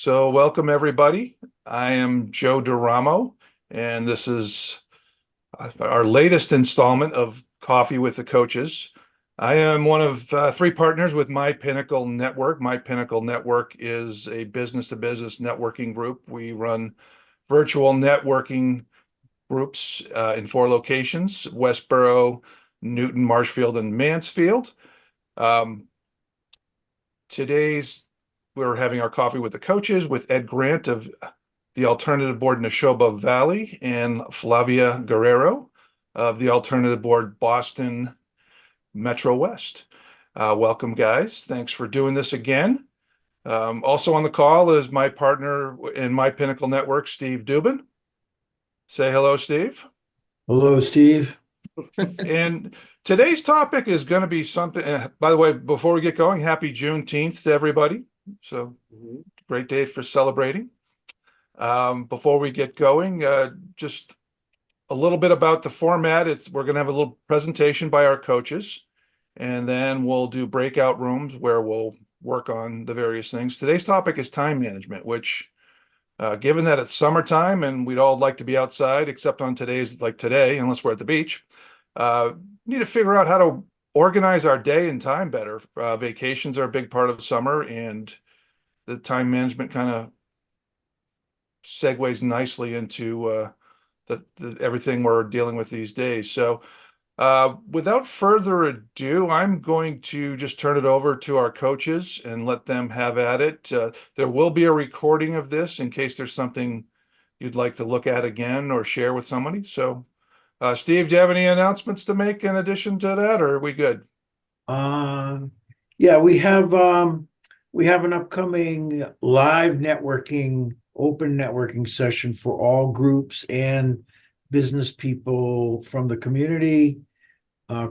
So welcome everybody. I am Joe DeRamo, and this is our latest installment of Coffee with the Coaches. I am one of three partners with My Pinnacle Network. My Pinnacle Network is a business-to-business networking group. We run virtual networking groups in 4 locations: Westboro, Newton, Marshfield, and Mansfield. Um, Today's we're having our coffee with the coaches with Ed Grant of the Alternative Board Neshoba Valley and Flavia Guerrero of the Alternative Board Boston Metro West. Welcome, guys. Thanks for doing this again. Also on the call is my partner in My Pinnacle Network, Steve Dubin. Say hello, Steve. Hello, Steve. And today's topic is going to be something, by the way, before we get going, happy Juneteenth to everybody. So great day for celebrating. Before we get going, just a little bit about the format. We're going to have a little presentation by our coaches, and then we'll do breakout rooms where we'll work on the various things. Today's topic is time management, which given that it's summertime and we'd all like to be outside, except on today's like today, unless we're at the beach, need to figure out how to organize our day and time better. Vacations are a big part of summer, and the time management kind of segues nicely into everything we're dealing with these days. So without further ado, I'm going to just turn it over to our coaches and let them have at it. There will be a recording of this in case there's something you'd like to look at again or share with somebody. So Steve, do you have any announcements to make in addition to that, or are we good? Yeah, we have an upcoming live networking, open networking session for all groups and business people from the community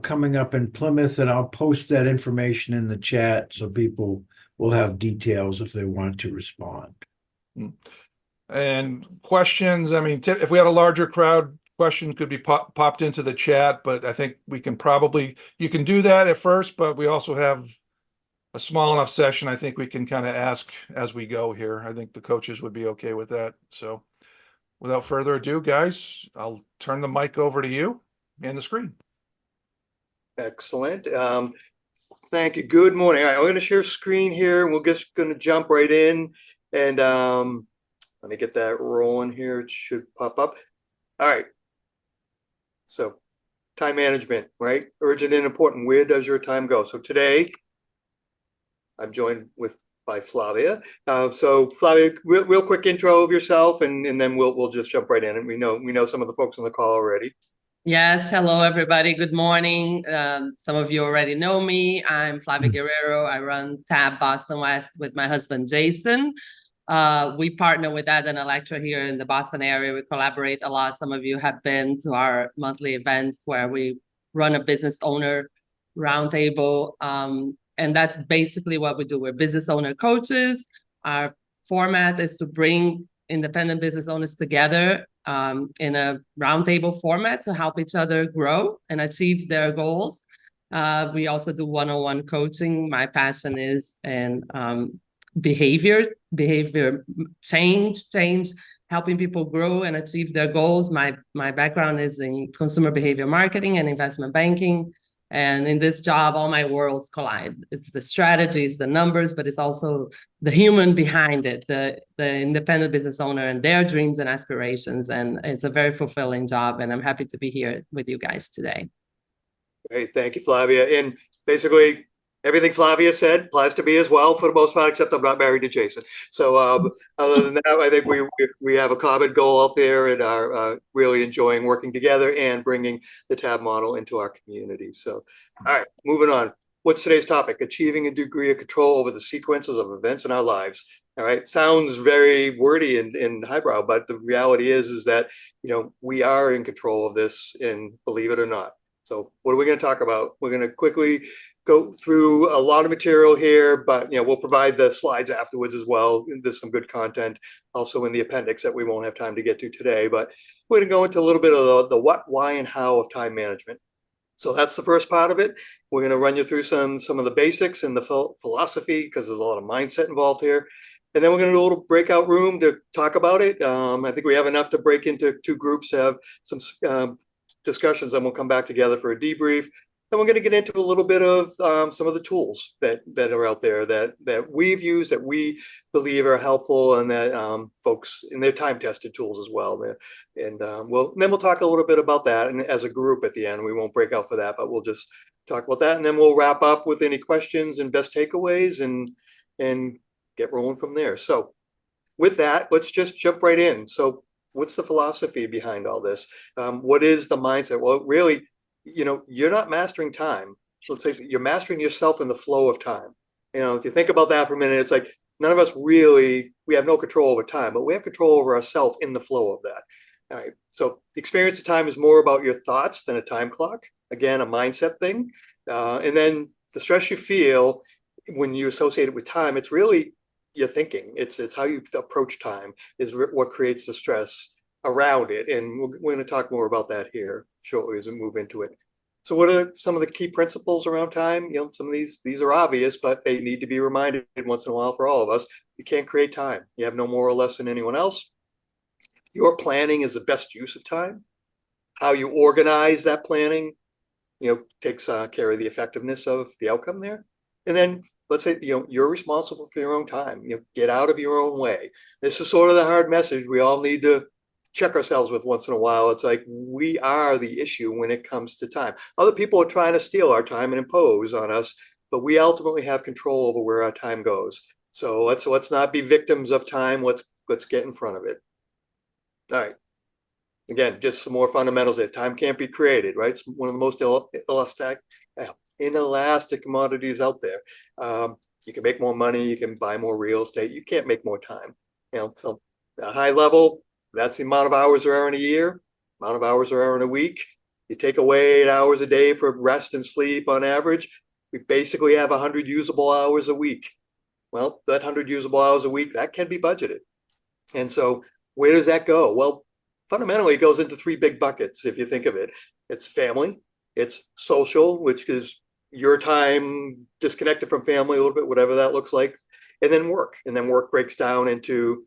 coming up in Plymouth, and I'll post that information in the chat so people will have details if they want to respond. And questions, I mean, if we had a larger crowd, questions could be popped into the chat, but I think we can you can do that at first, but we also have a small enough session. I think we can kind of ask as we go here. I think the coaches would be okay with that. So without further ado, guys, I'll turn the mic over to you and the screen. Excellent. Thank you. Good morning. All right, I'm going to share screen here. We're just going to jump right in, and let me get that rolling here. It should pop up. All right. So time management, right? Urgent and important. Where does your time go? So today I'm joined by Flavia. So Flavia, real quick intro of yourself, and then we'll just jump right in. And we know some of the folks on the call already. Yes, hello everybody. Good morning. Some of you already know me. I'm Flavia Guerrero. I run TAB Boston West with my husband Jason. We partner with Ed and Electra here in the Boston area. We collaborate a lot. Some of you have been to our monthly events where we run a business owner roundtable. And that's basically what we do. We're business owner coaches. Our format is to bring independent business owners together in a roundtable format to help each other grow and achieve their goals. We also do one-on-one coaching. My passion is in behavior change, helping people grow and achieve their goals. My background is in consumer behavior marketing and investment banking. And in this job, all my worlds collide. It's the strategies, the numbers, but it's also the human behind it, the independent business owner and their dreams and aspirations. And it's a very fulfilling job. And I'm happy to be here with you guys today. Great. Thank you, Flavia. And basically, everything Flavia said applies to me as well for the most part, except I'm not married to Jason. So other than that, I think we have a common goal out there and are really enjoying working together and bringing the TAB model into our community. So, all right, moving on. What's today's topic? Achieving a degree of control over the sequences of events in our lives. All right, sounds very wordy and highbrow, but the reality is that we are in control of this, and believe it or not. So what are we going to talk about? We're going to quickly go through a lot of material here, but we'll provide the slides afterwards as well. There's some good content also in the appendix that we won't have time to get to today, but we're going to go into a little bit of the what, why, and how of time management. So that's the first part of it. We're going to run you through some of the basics and the philosophy, because there's a lot of mindset involved here. And then we're going to do a little breakout room to talk about it. I think we have enough to break into 2 groups, have some discussions, and we'll come back together for a debrief. And we're going to get into a little bit of some of the tools that are out there that we've used, that we believe are helpful, and that folks, and they're time-tested tools as well. And then we'll talk a little bit about that, and as a group at the end. We won't break out for that, but we'll just talk about that, and then we'll wrap up with any questions and best takeaways, and get rolling from there. So with that, let's just jump right in. So what's the philosophy behind all this? What is the mindset? Well, really, you're not mastering time. Let's say you're mastering yourself in the flow of time. If you think about that for a minute, it's like none of us really, we have no control over time, but we have control over ourselves in the flow of that. All right. So the experience of time is more about your thoughts than a time clock. Again, a mindset thing. And then the stress you feel when you associate it with time, it's really your thinking. It's how you approach time is what creates the stress around it. And we're going to talk more about that here shortly as we move into it. So what are some of the key principles around time? Some of these are obvious, but they need to be reminded once in a while for all of us. You can't create time. You have no more or less than anyone else. Your planning is the best use of time. How you organize that planning, takes care of the effectiveness of the outcome there. And then let's say, you're responsible for your own time. Get out of your own way. This is sort of the hard message we all need to check ourselves with once in a while. It's like we are the issue when it comes to time. Other people are trying to steal our time and impose on us, but we ultimately have control over where our time goes. So let's not be victims of time. Let's get in front of it. All right. Again, just some more fundamentals there. Time can't be created, right? It's one of the most inelastic commodities out there. You can make more money, you can buy more real estate. You can't make more time. So at a high level, that's the amount of hours there are in a year, amount of hours there are in a week. You take away 8 hours a day for rest and sleep on average. We basically have 100 usable hours a week. Well, that 100 usable hours a week, that can be budgeted. And so where does that go? Well, fundamentally, it goes into 3 big buckets, if you think of it. It's family, it's social, which is your time disconnected from family a little bit, whatever that looks like, and then work. And then work breaks down into,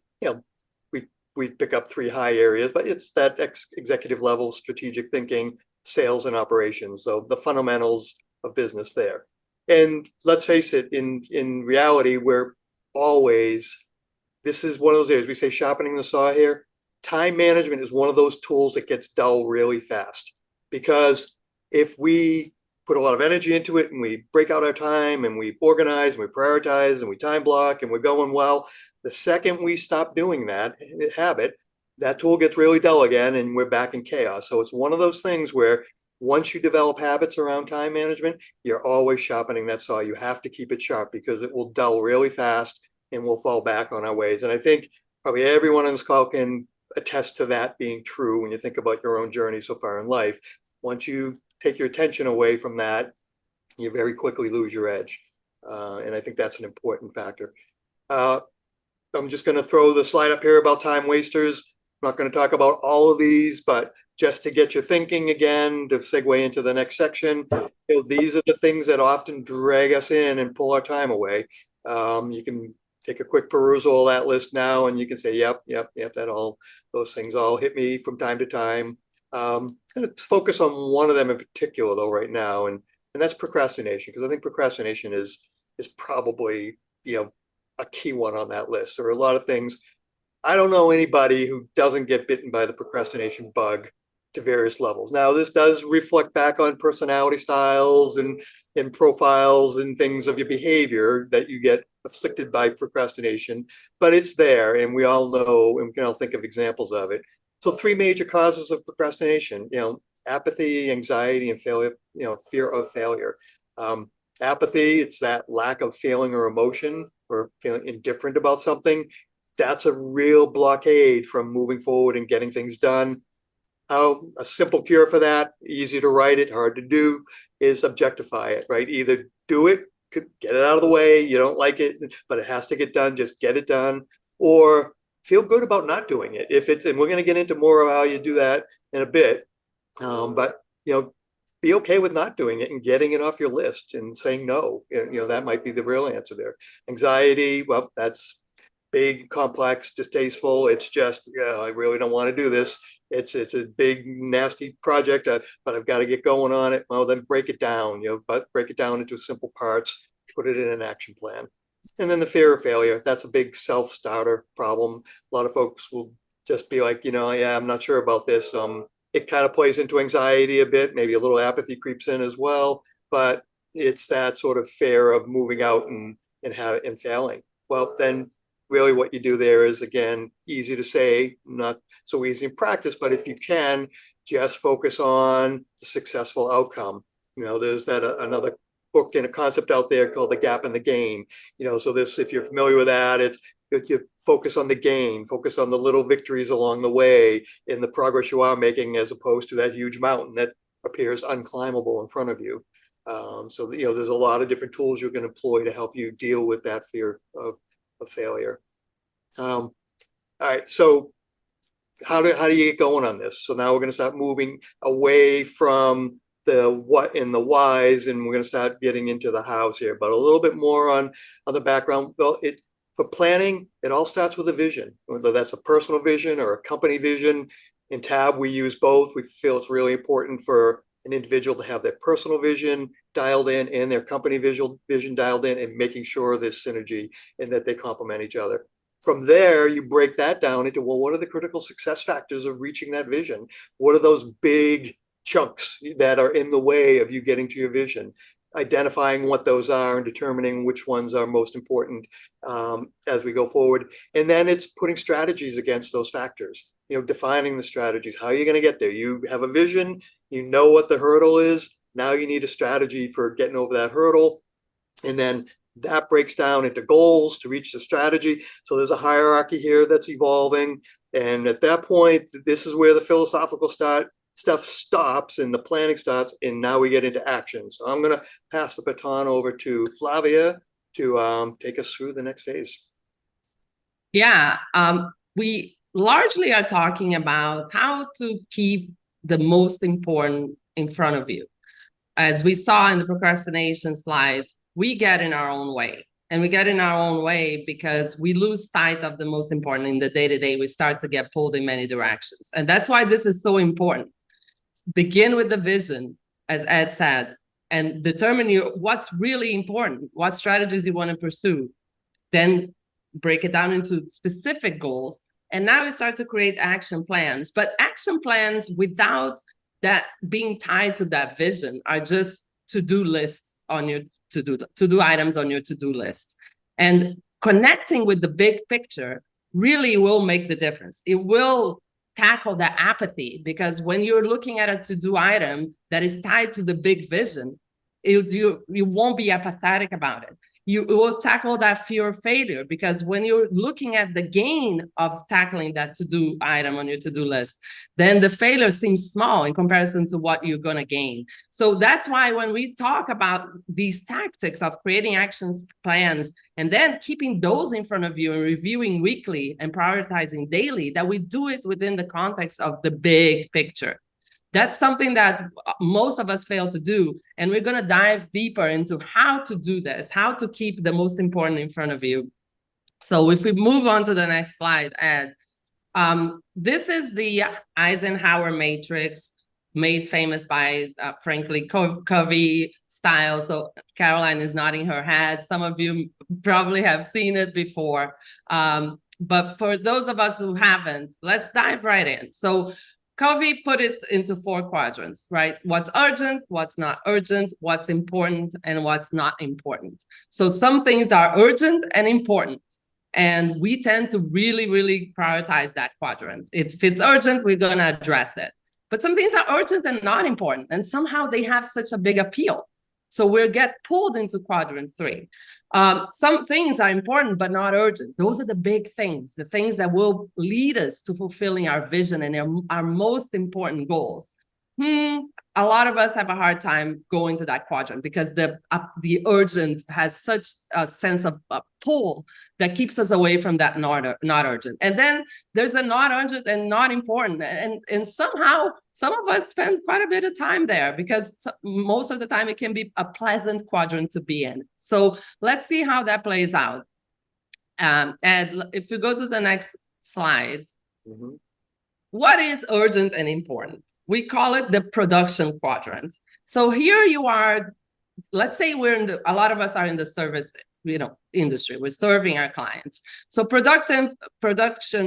we pick up 3 high areas, but it's that executive level, strategic thinking, sales, and operations. So the fundamentals of business there. And let's face it, in reality, this is one of those areas, we say sharpening the saw here. Time management is one of those tools that gets dull really fast, because if we put a lot of energy into it and we break out our time and we organize and we prioritize and we time block and we're going well, the second we stop doing that habit, that tool gets really dull again and we're back in chaos. So it's one of those things where once you develop habits around time management, you're always sharpening that saw. You have to keep it sharp because it will dull really fast and we'll fall back on our ways. And I think probably everyone on this call can attest to that being true when you think about your own journey so far in life. Once you take your attention away from that, you very quickly lose your edge. And I think that's an important factor. I'm just going to throw the slide up here about time wasters. I'm not going to talk about all of these, but just to get you thinking again, to segue into the next section, these are the things that often drag us in and pull our time away. You can take a quick perusal of that list now, and you can say, yep, those things all hit me from time to time. I'm going to focus on one of them in particular, though, right now, and that's procrastination, because I think procrastination is probably, a key one on that list. There are a lot of things. I don't know anybody who doesn't get bitten by the procrastination bug to various levels. Now, this does reflect back on personality styles and profiles and things of your behavior that you get afflicted by procrastination, but it's there, and we all know, and we can all think of examples of it. So 3 major causes of procrastination, apathy, anxiety, and failure, fear of failure. Apathy, it's that lack of feeling or emotion or feeling indifferent about something. That's a real blockade from moving forward and getting things done. How a simple cure for that, easy to write it, hard to do, is objectify it, right? Either do it, get it out of the way, you don't like it, but it has to get done, just get it done, or feel good about not doing it. And we're going to get into more of how you do that in a bit, but be okay with not doing it and getting it off your list and saying no. That might be the real answer there. Anxiety, well, that's big, complex, distasteful. It's just, yeah, I really don't want to do this. It's a big, nasty project, but I've got to get going on it. Well, then break it down, but break it down into simple parts, put it in an action plan. And then the fear of failure, that's a big self-starter problem. A lot of folks will just be like, yeah, I'm not sure about this. It kind of plays into anxiety a bit, maybe a little apathy creeps in as well, but it's that sort of fear of moving out and failing. Well, then really what you do there is, again, easy to say, not so easy in practice, but if you can, just focus on the successful outcome. There's that another book and a concept out there called The Gap and the Gain. So this, if you're familiar with that, it's you focus on the gain, focus on the little victories along the way in the progress you are making, as opposed to that huge mountain that appears unclimbable in front of you. So there's a lot of different tools you can employ to help you deal with that fear of failure. All right, so how do you get going on this? So now we're going to start moving away from the what and the whys, and we're going to start getting into the hows here, but a little bit more on the background. Well, for planning, it all starts with a vision, whether that's a personal vision or a company vision. In TAB, we use both. We feel it's really important for an individual to have their personal vision dialed in and their company vision dialed in, and making sure there's synergy and that they complement each other. From there, you break that down into, well, what are the critical success factors of reaching that vision? What are those big chunks that are in the way of you getting to your vision? Identifying what those are and determining which ones are most important as we go forward. And then it's putting strategies against those factors, defining the strategies. How are you going to get there? You have a vision, you know what the hurdle is. Now you need a strategy for getting over that hurdle. And then that breaks down into goals to reach the strategy. So there's a hierarchy here that's evolving. And at that point, this is where the philosophical stuff stops and the planning starts, and now we get into action. So I'm going to pass the baton over to Flavia to take us through the next phase. Yeah, we largely are talking about how to keep the most important in front of you. As we saw in the procrastination slide, we get in our own way. And we get in our own way because we lose sight of the most important in the day-to-day. We start to get pulled in many directions. And that's why this is so important. Begin with the vision, as Ed said, and determine what's really important, what strategies you want to pursue. Then break it down into specific goals. And now we start to create action plans. But action plans without that being tied to that vision are just to-do lists on your to-do items on your to-do list. And connecting with the big picture really will make the difference. It will tackle that apathy, because when you're looking at a to-do item that is tied to the big vision, you won't be apathetic about it. You will tackle that fear of failure, because when you're looking at the gain of tackling that to-do item on your to-do list, then the failure seems small in comparison to what you're going to gain. So that's why when we talk about these tactics of creating action plans and then keeping those in front of you and reviewing weekly and prioritizing daily, that we do it within the context of the big picture. That's something that most of us fail to do. And we're going to dive deeper into how to do this, how to keep the most important in front of you. So if we move on to the next slide, Ed, this is the Eisenhower matrix made famous by, frankly, Covey style. So Caroline is nodding her head. Some of you probably have seen it before. But for those of us who haven't, let's dive right in. So Covey put it into 4 quadrants, right? What's urgent, what's not urgent, what's important, and what's not important. So some things are urgent and important, and we tend to really, really prioritize that quadrant. If it's urgent, we're going to address it. But some things are urgent and not important, and somehow they have such a big appeal. So we'll get pulled into quadrant 3. Some things are important, but not urgent. Those are the big things, the things that will lead us to fulfilling our vision and our most important goals. A lot of us have a hard time going to that quadrant because the urgent has such a sense of pull that keeps us away from that not urgent. And then there's a not urgent and not important. And somehow some of us spend quite a bit of time there because most of the time it can be a pleasant quadrant to be in. So let's see how that plays out. And if you go to the next slide, Mhm. what is urgent and important? We call it the production quadrant. So here you are, let's say a lot of us are in the service, industry. We're serving our clients. So production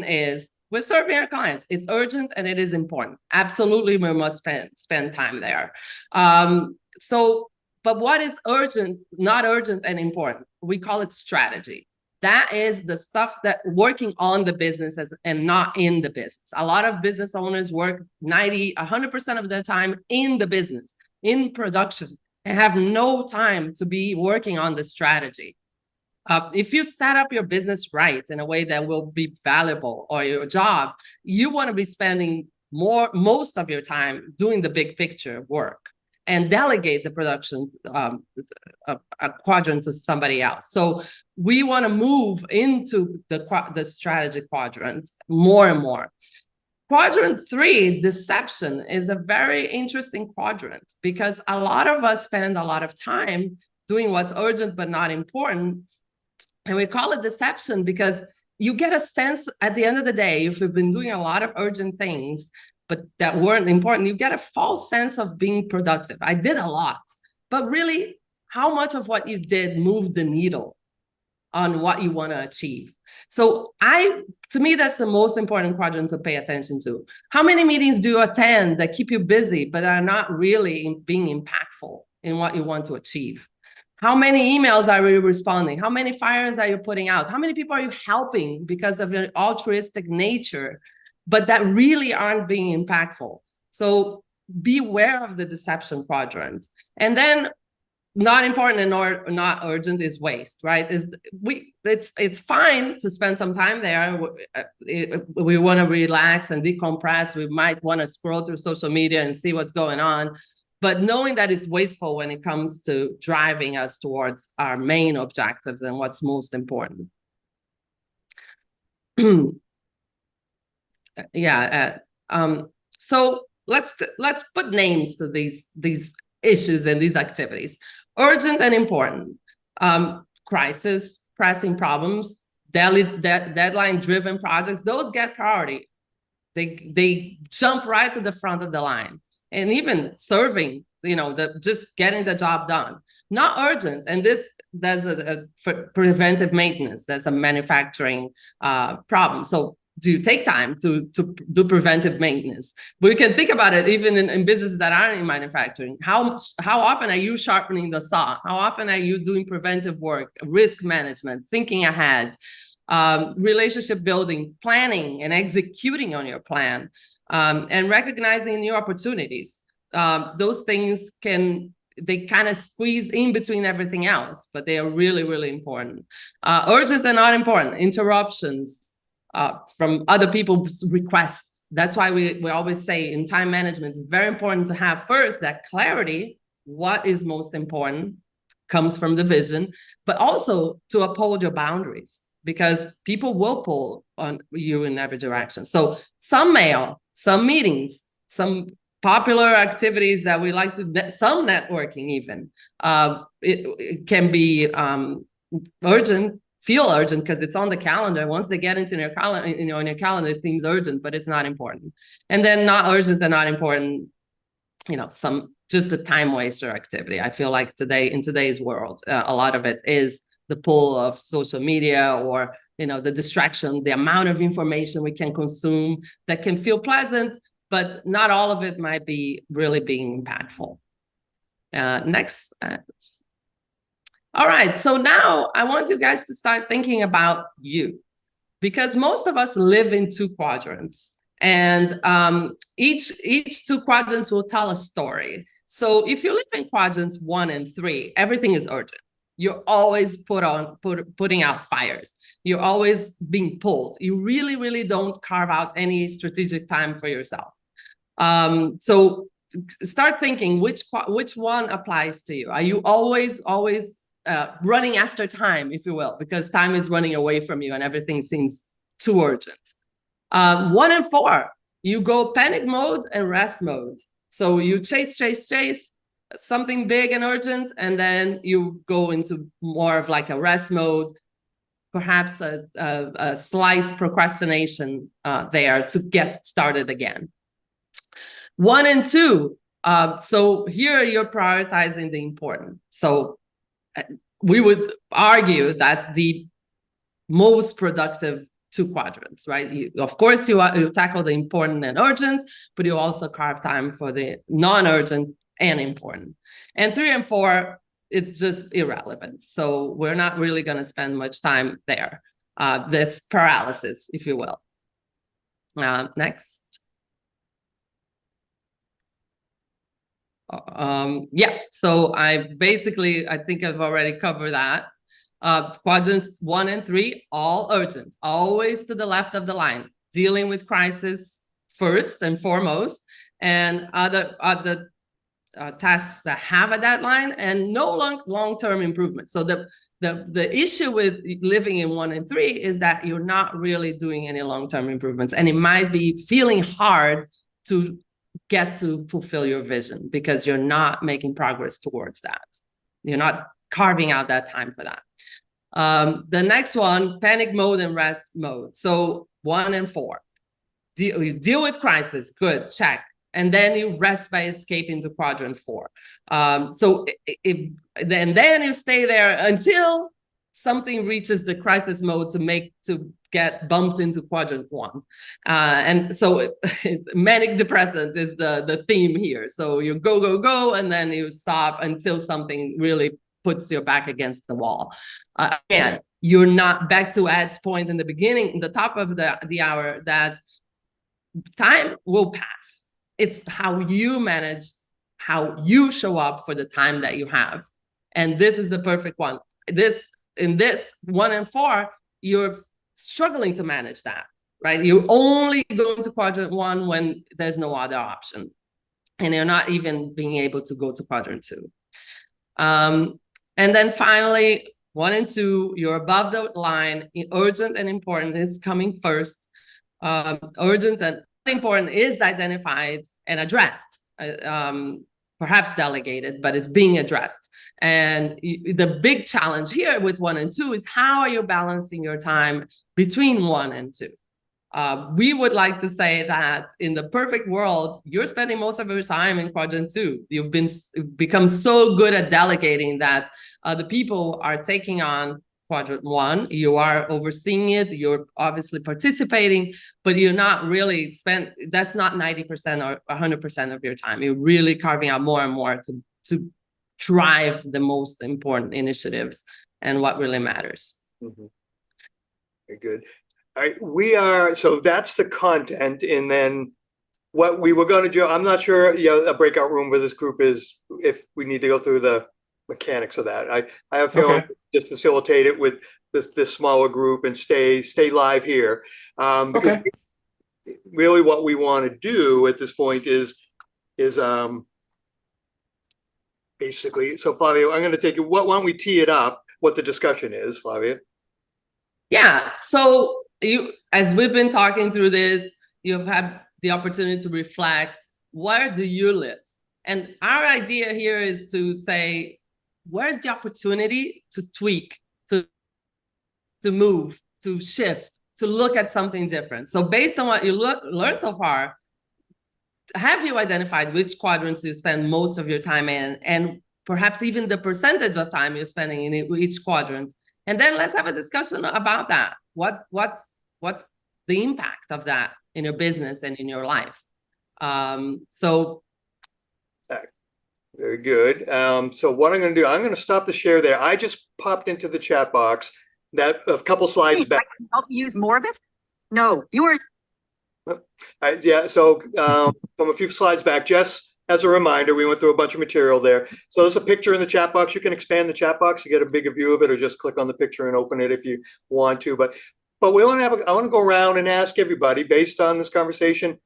is, we're serving our clients. It's urgent and it is important. Absolutely, we must spend time there. But what is urgent, not urgent and important? We call it strategy. That is the stuff that working on the business and not in the business. A lot of business owners work 100% of their time in the business, in production, and have no time to be working on the strategy. If you set up your business right in a way that will be valuable, or your job, you want to be spending most of your time doing the big picture work and delegate the production a quadrant to somebody else. So we want to move into the strategy quadrant more and more. Quadrant 3, deception, is a very interesting quadrant because a lot of us spend a lot of time doing what's urgent but not important. And we call it deception because you get a sense at the end of the day, if you've been doing a lot of urgent things, but that weren't important, you get a false sense of being productive. I did a lot, but really, how much of what you did moved the needle on what you want to achieve? So to me, that's the most important quadrant to pay attention to. How many meetings do you attend that keep you busy, but are not really being impactful in what you want to achieve? How many emails are you responding? How many fires are you putting out? How many people are you helping because of your altruistic nature, but that really aren't being impactful? So beware of the deception quadrant. And then not important and not urgent is waste, right? It's fine to spend some time there. We want to relax and decompress. We might want to scroll through social media and see what's going on. But knowing that it's wasteful when it comes to driving us towards our main objectives and what's most important. So let's put names to these issues and these activities. Urgent and important. Crisis, pressing problems, deadline-driven projects, those get priority. They jump right to the front of the line. And even serving, just getting the job done. Not urgent. And there's a preventive maintenance. There's a manufacturing problem. So do you take time to do preventive maintenance? But we can think about it even in businesses that aren't in manufacturing. How often are you sharpening the saw? How often are you doing preventive work, risk management, thinking ahead, relationship building, planning and executing on your plan, and recognizing new opportunities? Those things they kind of squeeze in between everything else, but they are really, really important. Urgent and not important, interruptions from other people's requests. That's why we always say in time management, it's very important to have first that clarity, what is most important, comes from the vision, but also to uphold your boundaries because people will pull on you in every direction. So some mail, some meetings, some popular activities that we like to, some networking even, it can be urgent, feel urgent because it's on the calendar. Once they get into your calendar, in your calendar, it seems urgent, but it's not important. And then not urgent and not important, just the time waster activity. I feel like in today's world, a lot of it is the pull of social media or, the distraction, the amount of information we can consume that can feel pleasant, but not all of it might be really being impactful. Next. All right, so now I want you guys to start thinking about you, because most of us live in 2 quadrants, and each 2 quadrants will tell a story. So if you live in quadrants 1 and 3, everything is urgent. You're always putting out fires. You're always being pulled. You really, really don't carve out any strategic time for yourself. So start thinking which one applies to you. Are you always running after time, if you will, because time is running away from you and everything seems too urgent? 1 and 4, you go panic mode and rest mode. So you chase something big and urgent, and then you go into more of like a rest mode. perhaps a slight procrastination there to get started again. 1 and 2. So here you're prioritizing the important. So we would argue that's the most productive 2 quadrants, right? Of course, you tackle the important and urgent, but you also carve time for the non-urgent and important. And 3 and 4, it's just irrelevant. So we're not really going to spend much time there. This paralysis, if you will. Next. Yeah, so I think I've already covered that. Quadrants 1 and 3, all urgent, always to the left of the line, dealing with crisis first and foremost, and other tasks that have a deadline and no long-term improvement. So the issue with living in 1 and 3 is that you're not really doing any long-term improvements, and it might be feeling hard to get to fulfill your vision because you're not making progress towards that. You're not carving out that time for that. The next one, panic mode and rest mode. So 1 and 4, you deal with crisis, good, check. And then you rest by escape into quadrant 4. Then you stay there until something reaches the crisis mode to get bumped into quadrant 1. And so manic depressant is the theme here. So you go, and then you stop until something really puts your back against the wall. Again, you're not back to Ed's point in the beginning, the top of the hour, that time will pass. It's how you manage, how you show up for the time that you have. And this is the perfect one. In this 1 and 4, you're struggling to manage that, right? You're only going to quadrant 1 when there's no other option. And you're not even being able to go to quadrant 2. And then finally, 1 and 2, you're above the line. Urgent and important is coming first. Urgent and important is identified and addressed, perhaps delegated, but it's being addressed. And the big challenge here with 1 and 2 is how are you balancing your time between 1 and 2? We would like to say that in the perfect world, you're spending most of your time in quadrant 2. You've become so good at delegating that the people are taking on quadrant 1. You are overseeing it. You're obviously participating, but you're not really that's not 90% or 100% of your time. You're really carving out more and more to drive the most important initiatives and what really matters. Mm-hmm. Very good. All right, so that's the content, and then what we were going to do, I'm not sure, a breakout room where this group is, if we need to go through the mechanics of that. I have feeling just facilitate it with this smaller group and stay live here. Because really what we want to do at this point is basically, so Flavia, I'm going to take it. Why don't we tee it up, what the discussion is, Flavia? Yeah, so as we've been talking through this, you've had the opportunity to reflect, where do you live? And our idea here is to say, where's the opportunity to tweak, to move, to shift, to look at something different? So based on what you learned so far, have you identified which quadrants you spend most of your time in, and perhaps even the percentage of time you're spending in each quadrant? And then let's have a discussion about that. What's the impact of that in your business and in your life? Very good. So what I'm going to do, I'm going to stop the share there. I just popped into the chat box that a couple slides back. I can help you use more of it? No, you are. Yeah, so from a few slides back, Jess, as a reminder, we went through a bunch of material there. So there's a picture in the chat box. You can expand the chat box to get a bigger view of it, or just click on the picture and open it if you want to. But we want to I want to go around and ask everybody, based on this conversation,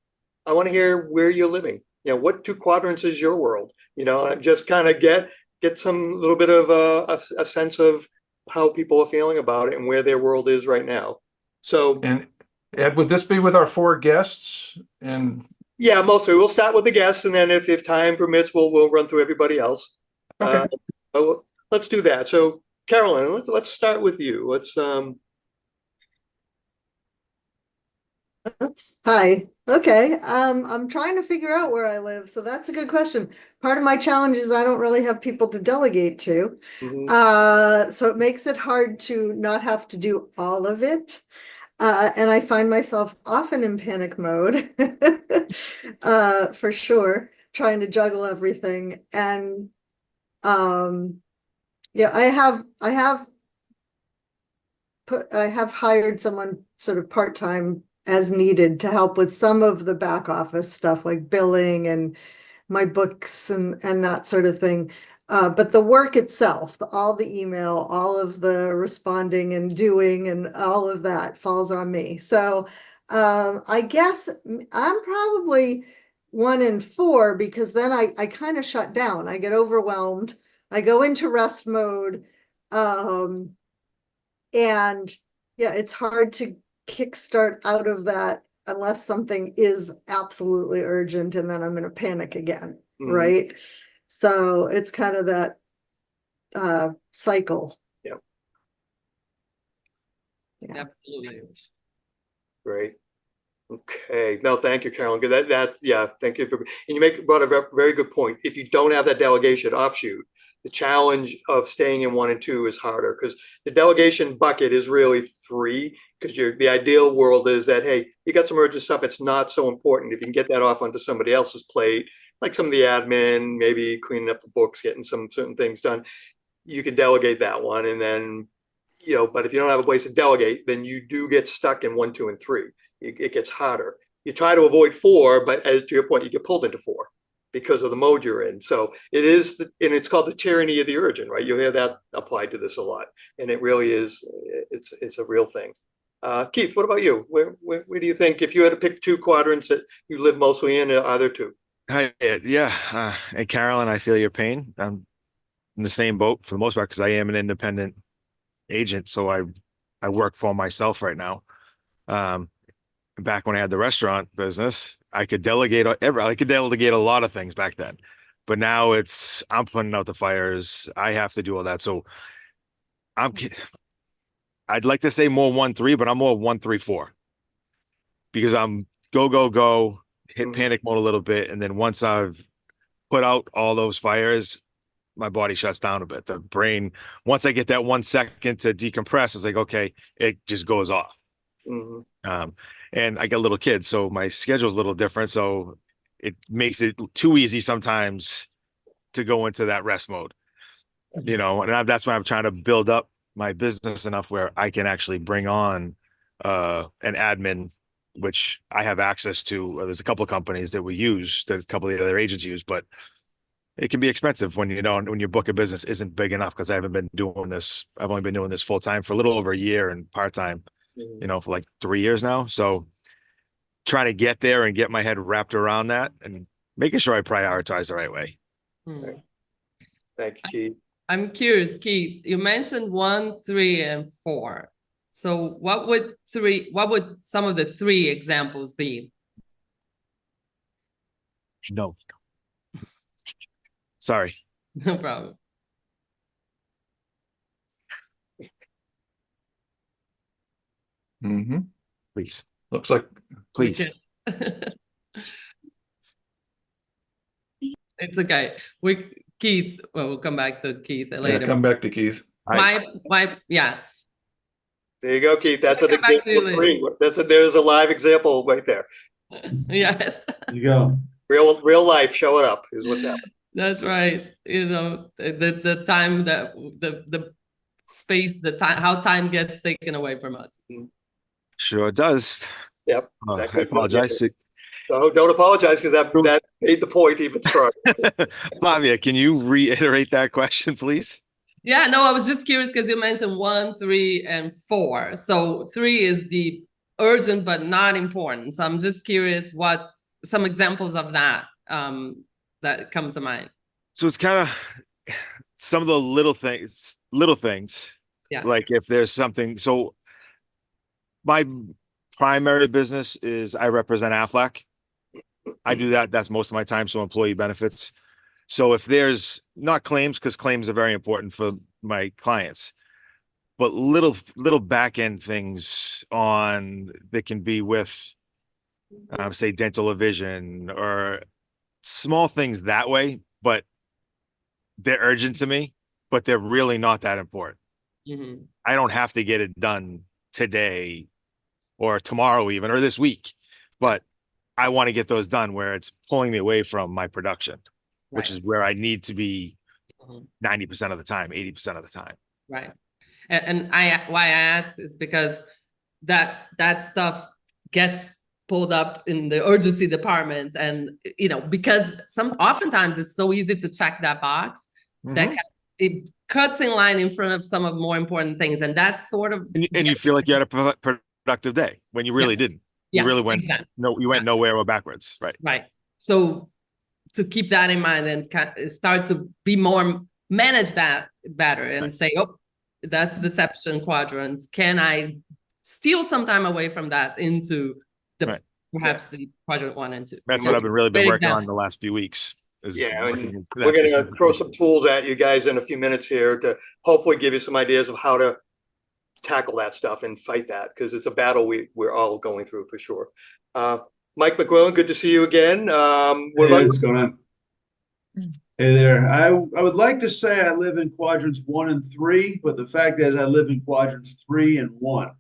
I want to hear where you're living. What 2 quadrants is your world? And just kind of get some little bit of a sense of how people are feeling about it and where their world is right now. So, and Ed, would this be with our 4 guests? And yeah, mostly we'll start with the guests, and then if time permits, we'll run through everybody else. Okay. Let's do that. So, Carolyn, let's start with you. Oops. Hi. Okay. I'm trying to figure out where I live, so that's a good question. Part of my challenge is I don't really have people to delegate to. Mhm. So it makes it hard to not have to do all of it. And I find myself often in panic mode. For sure, trying to juggle everything. And yeah, I have hired someone sort of part-time as needed to help with some of the back office stuff like billing and my books and that sort of thing. But the work itself, all the email, all of the responding and doing and all of that falls on me. So I guess I'm probably 1 in 4 because then I kind of shut down. I get overwhelmed. I go into rest mode. And yeah, it's hard to kickstart out of that unless something is absolutely urgent and then I'm gonna panic again, Mhm. right? So it's kind of that cycle. Yeah. Absolutely. Great. Okay. No, thank you, Carolyn. Good. Yeah, thank you for, and you brought a very good point. If you don't have that delegation offshoot, the challenge of staying in 1 and 2 is harder because the delegation bucket is really 3. Because the ideal world is that, hey, you got some urgent stuff. It's not so important. If you can get that off onto somebody else's plate, like some of the admin, maybe cleaning up the books, getting some certain things done, you can delegate that one. And then, but if you don't have a place to delegate, then you do get stuck in 1, 2, and 3. It gets harder. You try to avoid 4, but as to your point, you get pulled into 4 because of the mode you're in. So it is, and it's called the tyranny of the urgent, right? You'll hear that applied to this a lot, and it really is. It's a real thing. Keith, what about you? Where do you think, if you had to pick 2 quadrants that you live mostly in, either 2? Hi, yeah. And Carolyn, I feel your pain. I'm in the same boat for the most part because I am an independent agent, so I work for myself right now. Back when I had the restaurant business, I could delegate a lot of things back then. But now I'm putting out the fires. I have to do all that. So I'd like to say more 1-3, but I'm more 1-3-4 because I'm go, hit panic mode a little bit. And then once I've put out all those fires, my body shuts down a bit. The brain, once I get that 1 second to decompress, it's like, okay, it just goes off. And I got little kids, so my schedule's a little different. So it makes it too easy sometimes to go into that rest mode, and that's why I'm trying to build up my business enough where I can actually bring on an admin, which I have access to. There's a couple of companies that we use, that a couple of the other agents use, but it can be expensive when when your book of business isn't big enough, because I haven't been doing this. I've only been doing this full time for a little over a year and part time, for like 3 years now. So trying to get there and get my head wrapped around that and making sure I prioritize the right way. Thank you, Keith. I'm curious, Keith, you mentioned 1, 3, and 4. So what would some of the 3 examples be? No. Sorry. No problem. Please. Looks like, Please. It's okay. Keith, well, we'll come back to Keith yeah, later. come back to Keith. Yeah. There you go, Keith. That's an Come back to example you of 3. There's a live example right there. Yes. You go. Real life showing up is what's happening. That's right. The time that the space, the time, how time gets taken away from us. Sure does. Yep. I apologize. So don't apologize, because that made the point even stronger. Flavia, can you reiterate that question, please? Yeah, no, I was just curious because you mentioned 1, 3, and 4. So 3 is the urgent but not important. So I'm just curious what some examples of that that come to mind. So it's kind of some of the little things. Yeah. Like if there's something. So my primary business is I represent Aflac. I do that. That's most of my time. So employee benefits. So if there's not claims, because claims are very important for my clients, but little back end things that can be with say dental or vision or small things that way, but they're urgent to me, but they're really not that important. Mhm. I don't have to get it done today or tomorrow even, or this week, but I want to get those done where it's pulling me away from my production, which Right. is where I need to be Mhm. 90% of the time, 80% of the time. Right. And why I asked is because that stuff gets pulled up in the urgency department, and because oftentimes it's so easy to check that box that Mhm. it cuts in line in front of some of more important things, and that's sort of And you feel like you had a productive day when you really didn't. You yeah, really went exactly. you went nowhere or backwards, right? Right. So to keep that in mind and start to be more manage that better and Right. say, oh, that's deception quadrant. Can I steal some time away from that into the Right. perhaps the quadrant 1 and 2? That's what I've been really been Great working on example. the last few weeks. Is Yeah, working and in we're that gonna throw specifically. some tools at you guys in a few minutes here to hopefully give you some ideas of how to tackle that stuff and fight that, because it's a battle we're all going through for sure. Mike McQuillan, good to see you again. What Hey, about what's going on? Hey there. I would like to say I live in quadrants 1 and 3, but the fact is I live in quadrants 3 and 1.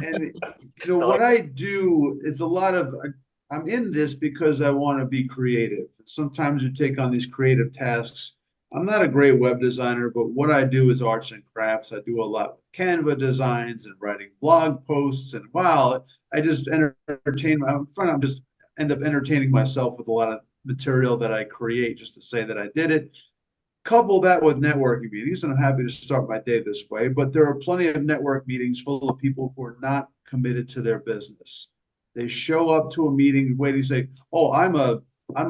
And what I do is a lot of I'm in this because I want to be creative. Sometimes you take on these creative tasks. I'm not a great web designer, but what I do is arts and crafts. I do a lot with Canva designs and writing blog posts. And wow, I just entertain I'm just end up entertaining myself with a lot of material that I create just to say that I did it. Couple that with networking meetings, and I'm happy to start my day this way, but there are plenty of network meetings full of people who are not committed to their business. They show up to a meeting waiting to say, oh, I'm a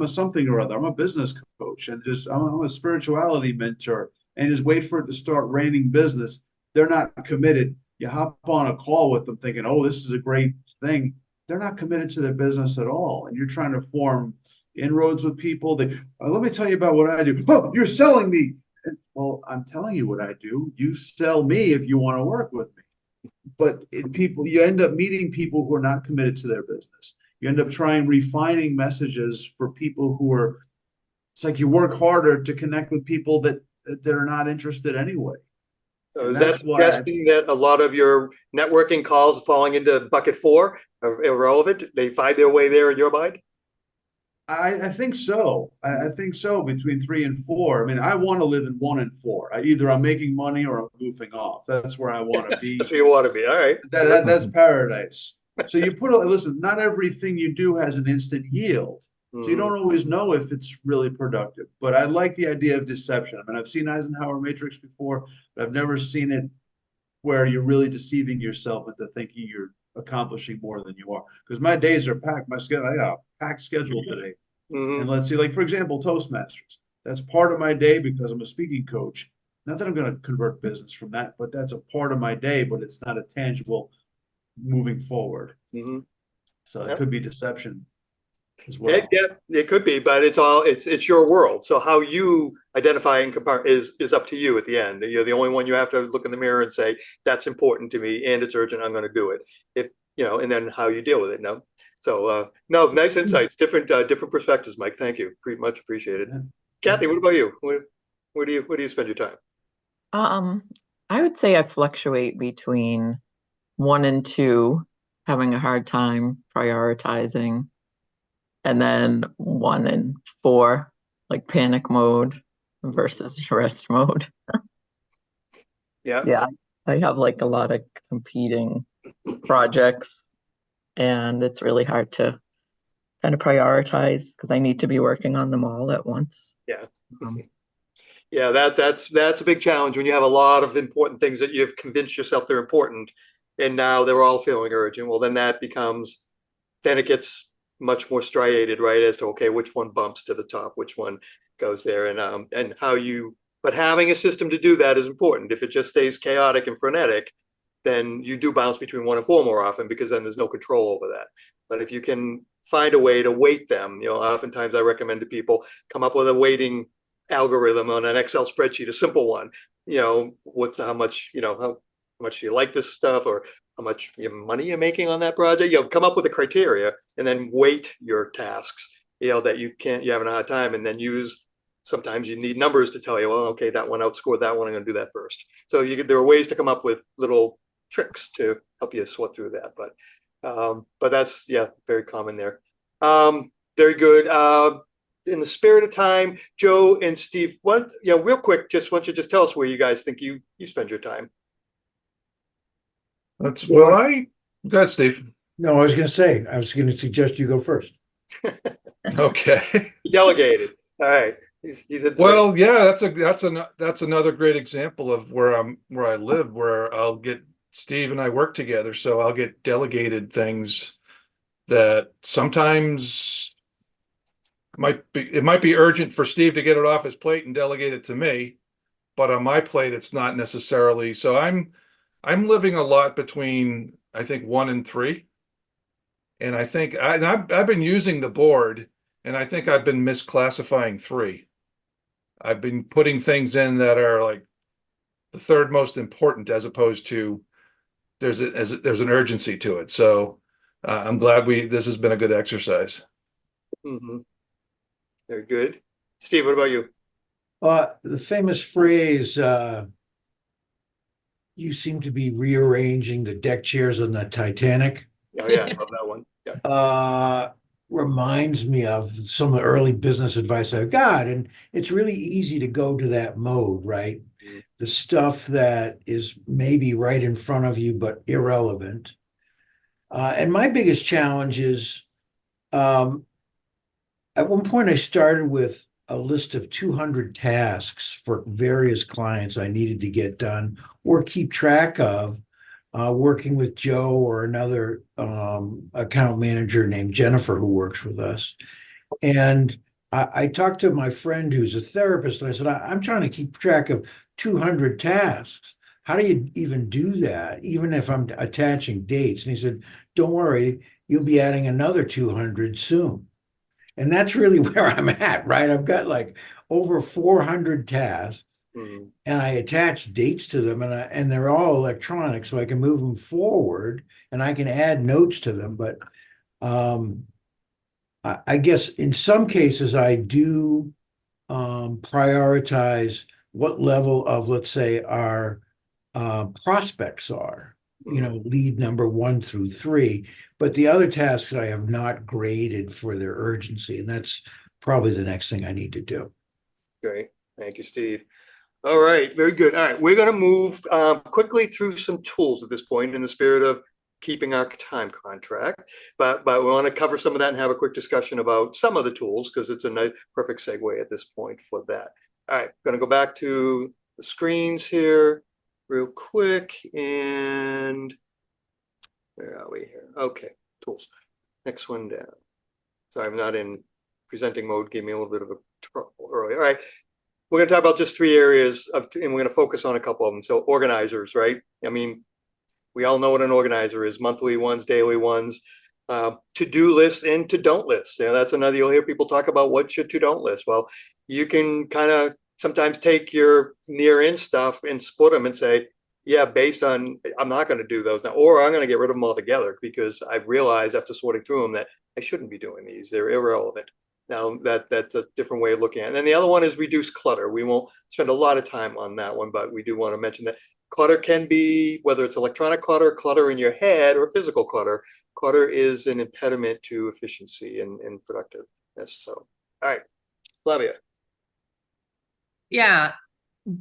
something or other. I'm a business coach and just I'm a spirituality mentor, and just wait for it to start raining business. They're not committed. You hop on a call with them thinking, oh, this is a great thing. They're not committed to their business at all. And you're trying to form inroads with people. Let me tell you about what I do. Oh, you're selling me. Well, I'm telling you what I do. You sell me if you want to work with me. But you end up meeting people who are not committed to their business. You end up trying refining messages for people it's like you work harder to connect with people that are not interested anyway. So And is that's that why suggesting that a lot of your networking calls falling into bucket 4 are irrelevant? They find their way there in your mind? I think so. I think so between 3 and 4. I mean, I want to live in 1 and 4. Either I'm making money or I'm goofing off. That's where I want to be. That's where you want to be. All right. That's paradise. So listen, not everything you do has an instant yield. So you Mhm. don't always know if it's really productive. But I like the idea of deception. I mean, I've seen Eisenhower Matrix before, but I've never seen it where you're really deceiving yourself into thinking you're accomplishing more than you are. Because my days are packed. I got a packed schedule today. Mhm. And let's see, like for example, Toastmasters. That's part of my day because I'm a speaking coach. Not that I'm going to convert business from that, but that's a part of my day, but it's not a tangible moving forward. Mhm. So it Yep. could be deception as well. Yeah, it could be, but it's your world. So how you identify and compare is up to you at the end. You're the only one. You have to look in the mirror and say, that's important to me and it's urgent. I'm going to do it. And then how you deal with it. No. So no, nice insights, different perspectives, Mike. Thank you. Pretty much appreciated. Yeah. Kathy, what about you? Where do you spend your time? I would say I fluctuate between 1 and 2, having a hard time prioritizing, and then 1 and 4, like panic mode versus rest mode. Yeah. Yeah, I have like a lot of competing projects, and it's really hard to kind of prioritize because I need to be working on them all at once. Yeah. Um, Yeah, that's a big challenge when you have a lot of important things that you've convinced yourself they're important, and now they're all feeling urgent. Well, then it gets much more striated, right? As to okay, which one bumps to the top, which one goes there, and how you. But having a system to do that is important. If it just stays chaotic and frenetic, then you do bounce between 1 and 4 more often because then there's no control over that. But if you can find a way to weight them, oftentimes I recommend to people come up with a weighting algorithm on an Excel spreadsheet, a simple one. How much do you like this stuff, or how much money you're making on that project. Come up with a criteria and then weight your tasks, that you having a hard time, and then sometimes you need numbers to tell you, well, okay, that one outscored that one, I'm gonna do that first. So there are ways to come up with little tricks to help you sort through that, but that's, very common there. Very good. In the spirit of time, Joe and Steve, real quick, why don't you just tell us where you guys think you spend your time? Go ahead, Steve. No, I was gonna suggest you go first. Okay. Delegated. All right. He's a Well, yeah, that's another great example of where I live, where Steve and I work together, so I'll get delegated things that sometimes it might be urgent for Steve to get it off his plate and delegate it to me, but on my plate it's not necessarily. So I'm living a lot between, I think, 1 and 3, and I think I've been using the board, and I think I've been misclassifying 3. I've been putting things in that are like the third most important, as opposed to there's an urgency to it. So I'm glad this has been a good exercise. Mm-hmm. Very good. Steve, what about you? The famous phrase, you seem to be rearranging the deck chairs on the Titanic. Oh yeah, I love that one. Yeah. Reminds me of some of the early business advice I've got, and it's really easy to go to that mode, right? Mm-hmm. The stuff that is maybe right in front of you but irrelevant. And my biggest challenge is, at one point I started with a list of 200 tasks for various clients I needed to get done or keep track of, working with Joe or another account manager named Jennifer who works with us. And I talked to my friend who's a therapist, and I said, I'm trying to keep track of 200 tasks. How do you even do that, even if I'm attaching dates? And he said, don't worry, you'll be adding another 200 soon. And that's really where I'm at, right? I've got like over 400 tasks. Mm-hmm. And I attach dates to them, and they're all electronic, so I can move them forward and I can add notes to them. But I guess in some cases I do prioritize what level of, let's say, our prospects are, lead number 1 through 3. But the other tasks I have not graded for their urgency, and that's probably the next thing I need to do. Great. Thank you, Steve. All right, very good. All right, we're going to move quickly through some tools at this point in the spirit of keeping our time contract, but we want to cover some of that and have a quick discussion about some of the tools, because it's a nice, perfect segue at this point for that. All right, going to go back to the screens here real quick, and where are we here? Okay, tools. Next one down. Sorry, I'm not in presenting mode. Gave me a little bit of a trouble earlier. All right. We're going to talk about just 3 areas and we're going to focus on a couple of them. So organizers, right? I mean, we all know what an organizer is: monthly ones, daily ones, to-do lists and to-don't lists. That's another, you'll hear people talk about what's your to-don't list. Well, you can kind of sometimes take your near-in stuff and split them and say, yeah, based on, I'm not going to do those now, or I'm going to get rid of them altogether because I've realized after sorting through them that I shouldn't be doing these. They're irrelevant. Now that's a different way of looking at it. And then the other one is reduce clutter. We won't spend a lot of time on that one, but we do want to mention that clutter can be, whether it's electronic clutter, clutter in your head, or physical clutter. Clutter is an impediment to efficiency and productiveness. So, all right, Flavia. Yeah,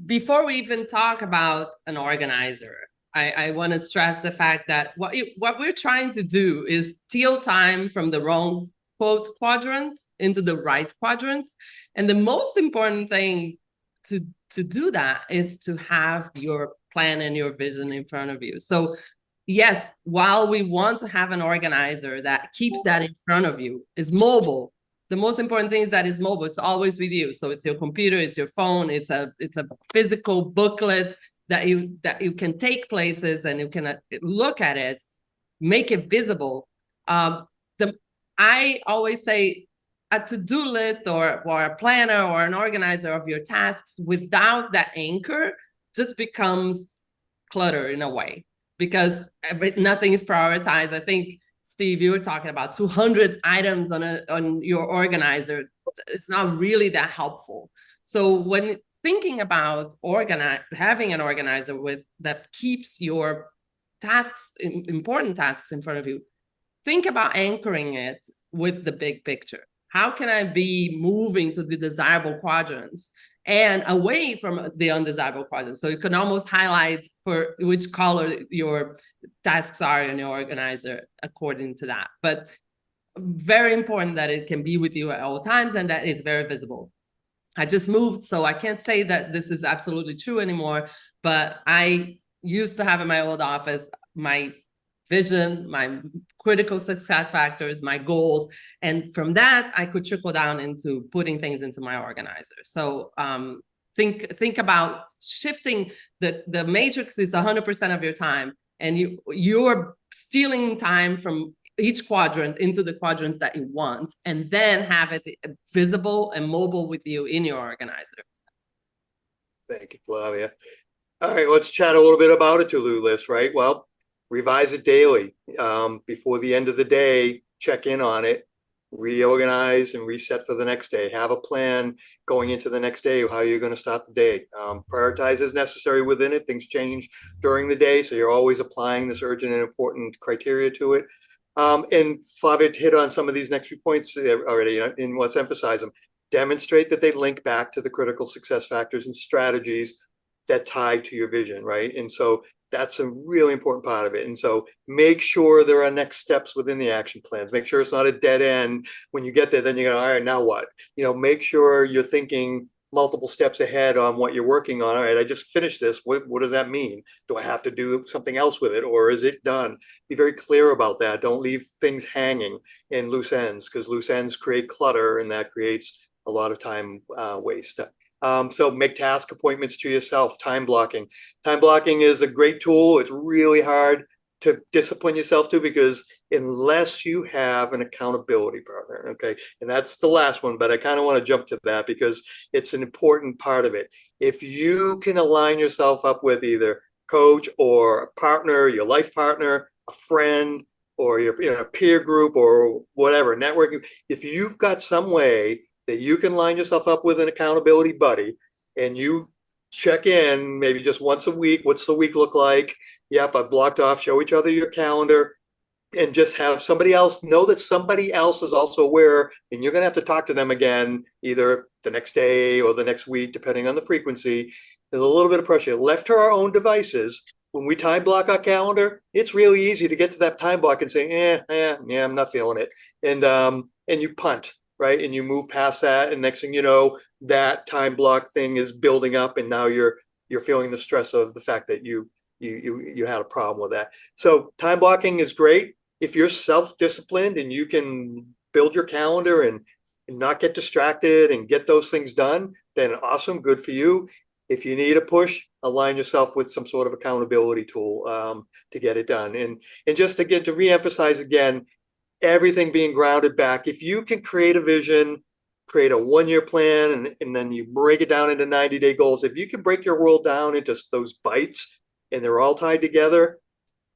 before we even talk about an organizer, I want to stress the fact that what we're trying to do is steal time from the wrong quote quadrants into the right quadrants. And the most important thing to do that is to have your plan and your vision in front of you. So yes, while we want to have an organizer that keeps that in front of you, is mobile. The most important thing is that it's mobile. It's always with you. So it's your computer, it's your phone, it's a physical booklet that you can take places and you can look at it, make it visible. I always say a to-do list or a planner or an organizer of your tasks without that anchor just becomes clutter in a way. because nothing is prioritized. I think, Steve, you were talking about 200 items on your organizer. It's not really that helpful. So when thinking about having an organizer that keeps your tasks, important tasks in front of you, think about anchoring it with the big picture. How can I be moving to the desirable quadrants and away from the undesirable quadrants? So you can almost highlight for which color your tasks are in your organizer according to that. But very important that it can be with you at all times and that it's very visible. I just moved, so I can't say that this is absolutely true anymore, but I used to have in my old office my vision, my critical success factors, my goals, and from that I could trickle down into putting things into my organizer. So think about shifting the matrix is 100% of your time, and you're stealing time from each quadrant into the quadrants that you want, and then have it visible and mobile with you in your organizer. Thank you, Flavia. All right, let's chat a little bit about a to-do list, right? Well, revise it daily. Before the end of the day, check in on it, reorganize and reset for the next day. Have a plan going into the next day, how you're going to start the day. Prioritize as necessary within it. Things change during the day, so you're always applying this urgent and important criteria to it. And Flavia hit on some of these next few points already, and let's emphasize them. Demonstrate that they link back to the critical success factors and strategies that tie to your vision, right? And so that's a really important part of it. And so make sure there are next steps within the action plans. Make sure it's not a dead end. When you get there, then you're going, all right, now what? Make sure you're thinking multiple steps ahead on what you're working on. All right, I just finished this. What does that mean? Do I have to do something else with it, or is it done? Be very clear about that. Don't leave things hanging in loose ends, because loose ends create clutter, and that creates a lot of time waste. So make task appointments to yourself. Time blocking. Time blocking is a great tool. It's really hard to discipline yourself to, because unless you have an accountability partner, okay, and that's the last one, but I kind of want to jump to that because it's an important part of it. If you can align yourself up with either coach or a partner, your life partner, a friend, or your peer group or whatever, networking, if you've got some way that you can line yourself up with an accountability buddy, and you check in maybe just once a week. What's the week look like? Yep, I've blocked off. Show each other your calendar, and just have somebody else know that somebody else is also aware, and you're going to have to talk to them again either the next day or the next week, depending on the frequency. There's a little bit of pressure. Left to our own devices, when we time block our calendar, it's really easy to get to that time block and say, I'm not feeling it. And you punt. Right. And you move past that. And next thing you know, that time block thing is building up. And now you're feeling the stress of the fact that you had a problem with that. So time blocking is great. If you're self-disciplined and you can build your calendar and not get distracted and get those things done, then awesome. Good for you. If you need a push, align yourself with some sort of accountability tool to get it done. And just again, to reemphasize again, everything being grounded back. If you can create a vision, create a 1-year plan, and then you break it down into 90-day goals. If you can break your world down into those bites and they're all tied together,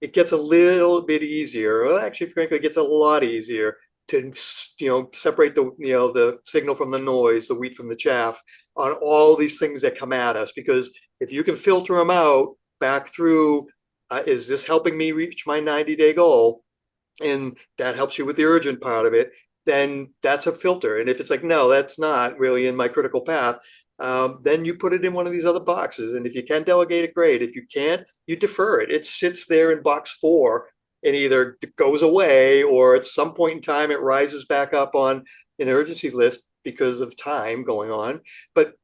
it gets a little bit easier. Well, actually, frankly, it gets a lot easier to separate the signal from the noise, the wheat from the chaff, on all these things that come at us. Because if you can filter them out back through, is this helping me reach my 90-day goal? And that helps you with the urgent part of it, then that's a filter. And if it's like, no, that's not really in my critical path, then you put it in one of these other boxes. And if you can delegate it, great. If you can't, you defer it. It sits there in box 4 and either goes away, or at some point in time, it rises back up on an urgency list because of time going on. But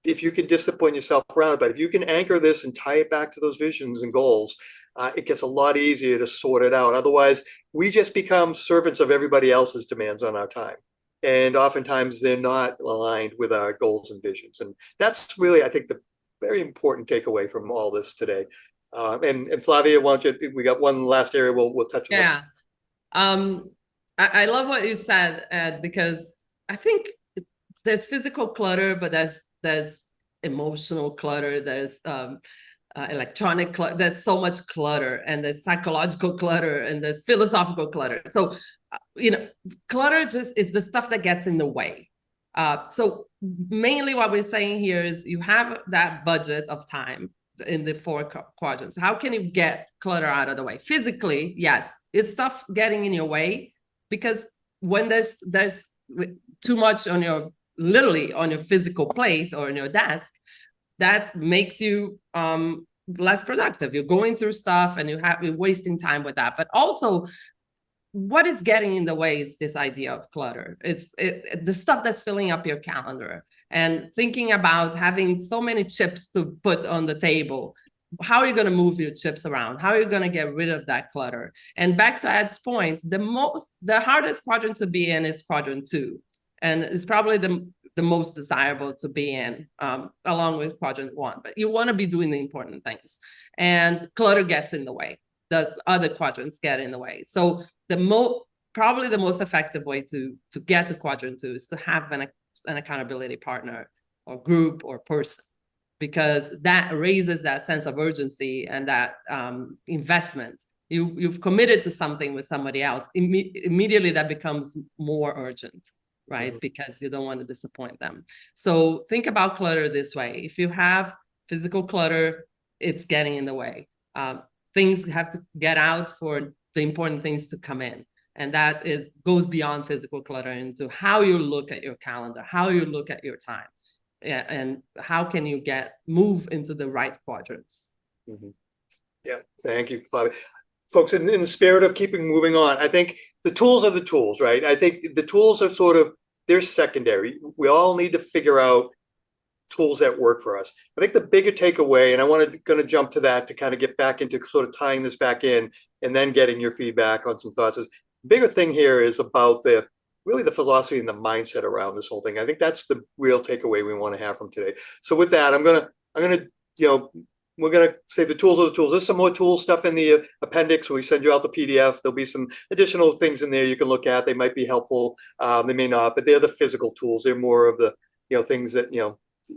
if you can discipline yourself around it, but if you can anchor this and tie it back to those visions and goals, it gets a lot easier to sort it out. Otherwise, we just become servants of everybody else's demands on our time. And oftentimes they're not aligned with our goals and visions. And that's really, I think, the very important takeaway from all this today. And Flavia, why don't you, we got one last area we'll touch on. Yeah. I love what you said, Ed, because I think there's physical clutter, but there's emotional clutter. There's electronic clutter. There's so much clutter, and there's psychological clutter, and there's philosophical clutter. So, clutter just is the stuff that gets in the way. So mainly what we're saying here is you have that budget of time in the 4 quadrants. How can you get clutter out of the way? Physically, yes, it's stuff getting in your way, because when there's too much on your, literally on your physical plate or on your desk, that makes you less productive. You're going through stuff and you're wasting time with that. But also, what is getting in the way is this idea of clutter. It's the stuff that's filling up your calendar, and thinking about having so many chips to put on the table. How are you going to move your chips around? How are you going to get rid of that clutter? And back to Ed's point, the hardest quadrant to be in is quadrant 2. And it's probably the most desirable to be in, along with quadrant 1. But you want to be doing the important things, and clutter gets in the way. The other quadrants get in the way. So probably the most effective way to get to quadrant 2 is to have an accountability partner or group or person, because that raises that sense of urgency and that investment. You've committed to something with somebody else. Immediately that becomes more urgent, right? Mm-hmm. Because you don't want to disappoint them. So think about clutter this way. If you have physical clutter, it's getting in the way. Things have to get out for the important things to come in. And that goes beyond physical clutter into how you look at your calendar, how you look at your time, and how can you move into the right quadrants. Mm-hmm. Yeah, thank you, Flavia. Folks, in the spirit of keeping moving on, I think the tools are the tools, right? I think the tools are they're secondary. We all need to figure out tools that work for us. I think the bigger takeaway, and I going to jump to that to kind of get back into sort of tying this back in and then getting your feedback on some thoughts, is the bigger thing here is about really the philosophy and the mindset around this whole thing. I think that's the real takeaway we want to have from today. So with that, we're going to say the tools are the tools. There's some more tool stuff in the appendix when we send you out the PDF. There'll be some additional things in there you can look at. They might be helpful. They may not, but they're the physical tools. They're more of the, things that,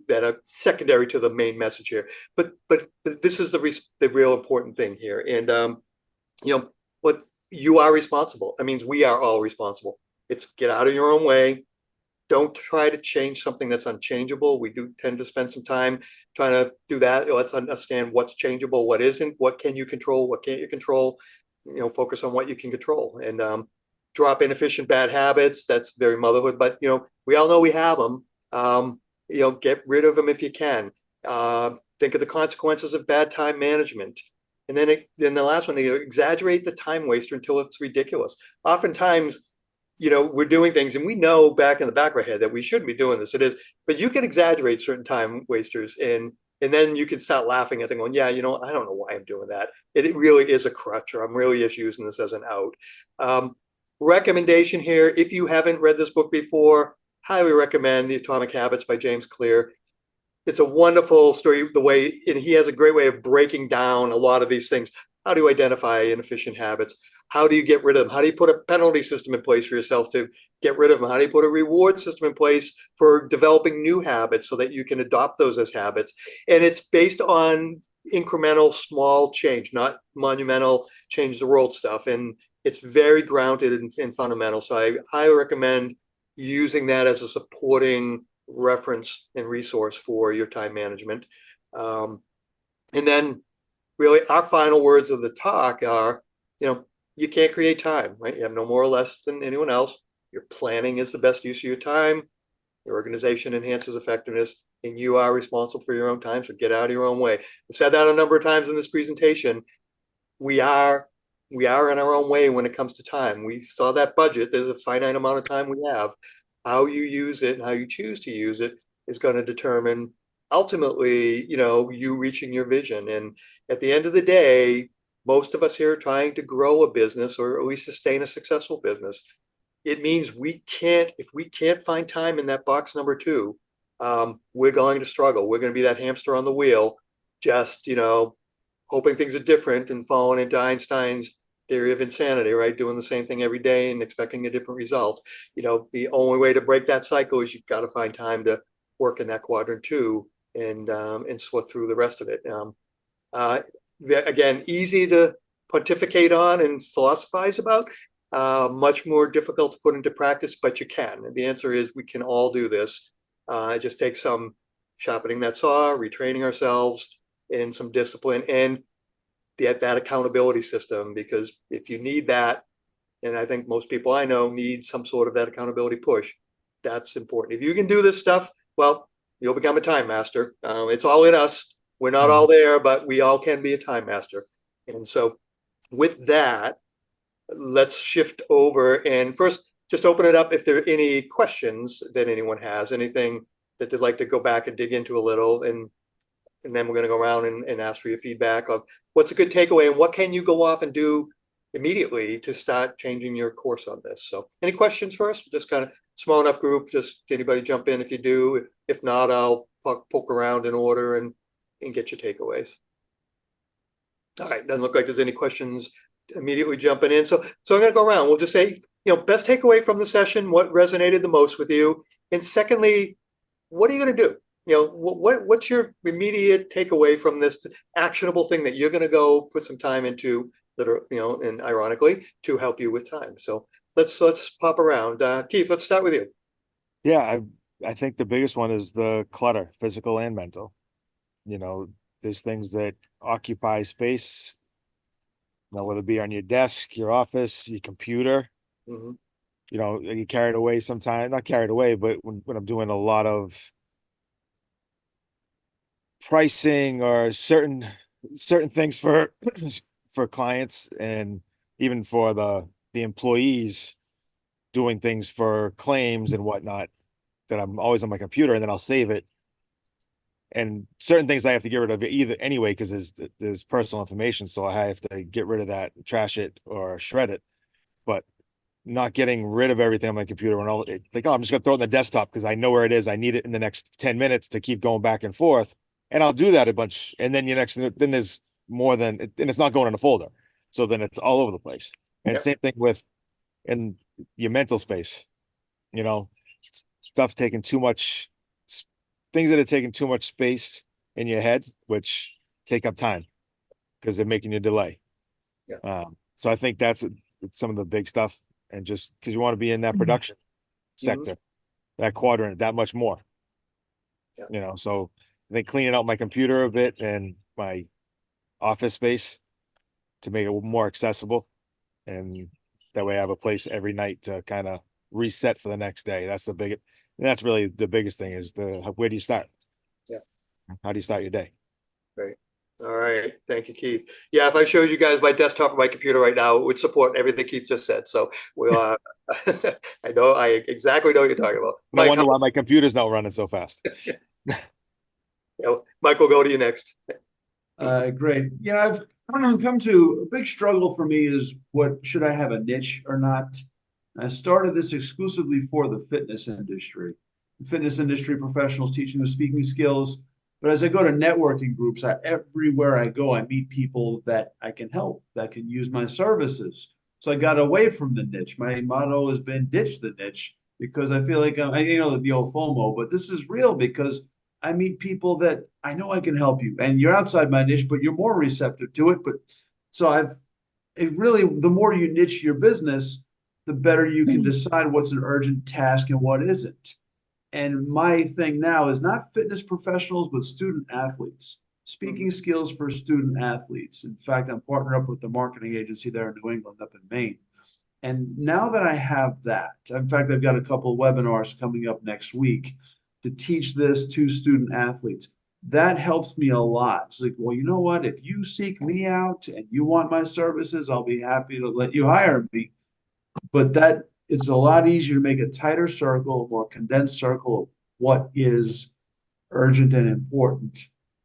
that are secondary to the main message here. But this is the real important thing here. And, what you are responsible. That means we are all responsible. It's get out of your own way. Don't try to change something that's unchangeable. We do tend to spend some time trying to do that. Let's understand what's changeable, what isn't, what can you control, what can't you control, focus on what you can control, and drop inefficient bad habits. That's very motherhood, but we all know we have them. Get rid of them if you can. Think of the consequences of bad time management. And then the last one, they exaggerate the time waster until it's ridiculous. Oftentimes, we're doing things and we know back in the back of our head that we shouldn't be doing this. It is, but you can exaggerate certain time wasters and then you can start laughing at them going, yeah, I don't know why I'm doing that. It really is a crutch, or I'm really just using this as an out. Recommendation here, if you haven't read this book before, highly recommend The Atomic Habits by James Clear. It's a wonderful story, and he has a great way of breaking down a lot of these things. How do you identify inefficient habits? How do you get rid of them? How do you put a penalty system in place for yourself to get rid of them? How do you put a reward system in place for developing new habits so that you can adopt those as habits? And it's based on incremental, small change, not monumental, change the world stuff. And it's very grounded in fundamentals. So I highly recommend using that as a supporting reference and resource for your time management. And then really our final words of the talk are, you can't create time, right? You have no more or less than anyone else. Your planning is the best use of your time. Your organization enhances effectiveness, and you are responsible for your own time. So get out of your own way. I've said that a number of times in this presentation. We are in our own way when it comes to time. We saw that budget. There's a finite amount of time we have. How you use it and how you choose to use it is going to determine ultimately, you reaching your vision. And at the end of the day, most of us here are trying to grow a business or at least sustain a successful business. It means if we can't find time in that box number 2, we're going to struggle. We're going to be that hamster on the wheel, just, hoping things are different and falling into Einstein's theory of insanity, right? Doing the same thing every day and expecting a different result. The only way to break that cycle is you've got to find time to work in that quadrant 2 and sort through the rest of it. Again, easy to pontificate on and philosophize about, much more difficult to put into practice, but you can. And the answer is we can all do this. It just takes some sharpening that saw, retraining ourselves, and some discipline, and that accountability system, because if you need that, and I think most people I know need some sort of that accountability push, that's important. If you can do this stuff, well, you'll become a time master. It's all in us. We're not all there, but we all can be a time master. And so with that, let's shift over and first just open it up if there are any questions that anyone has, anything that they'd like to go back and dig into a little, and then we're going to go around and ask for your feedback of what's a good takeaway and what can you go off and do immediately to start changing your course on this. So any questions first? Just kind of small enough group, just anybody jump in if you do. If not, I'll poke around in order and get your takeaways. All right, doesn't look like there's any questions immediately jumping in. So I'm going to go around. We'll just say, best takeaway from the session, what resonated the most with you? And secondly, what are you going to do? What's your immediate takeaway from this actionable thing that you're going to go put some time into that are, and ironically, to help you with time. So let's pop around. Keith, let's start with you. Yeah, I think the biggest one is the clutter, physical and mental. There's things that occupy space, whether it be on your desk, your office, your computer. Mm-hmm. You get carried away sometimes, not carried away, but when I'm doing a lot of pricing or certain things for clients, and even for the employees, doing things for claims and whatnot, that I'm always on my computer, and then I'll save it. And certain things I have to get rid of either anyway, because there's personal information, so I have to get rid of that, trash it or shred it. But not getting rid of everything on my computer when I'm just gonna throw it in the desktop because I know where it is. I need it in the next 10 minutes to keep going back and forth. And I'll do that a bunch. And then then there's more than, and it's not going in a folder. So then it's all over the place. And same thing with in your mental space, stuff taking too much, things that are taking too much space in your head, which take up time because they're making you delay. Yeah. So I think that's some of the big stuff, and just because you want to be in that production sector, that quadrant, that much more. Yeah. So I think cleaning out my computer a bit and my office space to make it more accessible, and that way I have a place every night to kind of reset for the next day. That's really the biggest thing, is where do you start? Yeah. How do you start your day? Great. All right. Thank you, Keith. Yeah, if I showed you guys my desktop and my computer right now, it would support everything Keith just said. So we'll I exactly know what you're talking about. No wonder why my computer's not running so fast. Mike, we'll go to you next. Great. I've come to a big struggle for me is should I have a niche or not? I started this exclusively for the fitness industry. The fitness industry professionals teaching them speaking skills. But as I go to networking groups, everywhere I go, I meet people that I can help, that can use my services. So I got away from the niche. My motto has been ditch the niche, because I feel like the old FOMO, but this is real because I meet people that I know I can help you, and you're outside my niche, but you're more receptive to it. But so the more you niche your business, the better you can decide what's an urgent task and what isn't. And my thing now is not fitness professionals, but student athletes, speaking skills for student athletes. In fact, I'm partnered up with the marketing agency there in New England, up in Maine. And now that I have that, in fact, I've got a couple of webinars coming up next week to teach this to student athletes. That helps me a lot. It's like, well, you know what? If you seek me out and you want my services, I'll be happy to let you hire me. But it's a lot easier to make a tighter circle, a more condensed circle of what is urgent and important.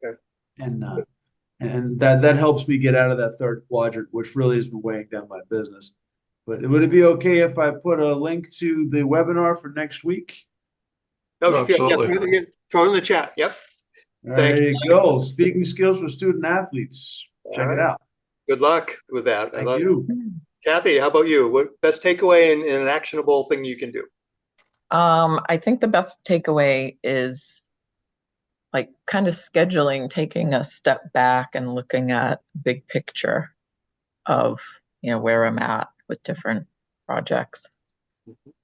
Okay. And that helps me get out of that third quadrant, which really has been weighing down my business. But would it be okay if I put a link to the webinar for next week? Absolutely. Yeah, throw it in the chat. Yep. There you go. Speaking skills for student athletes. Check it out. Good luck with that. Thank you. Kathy, how about you? What best takeaway and an actionable thing you can do? I think the best takeaway is like kind of scheduling, taking a step back and looking at big picture of, where I'm at with different projects.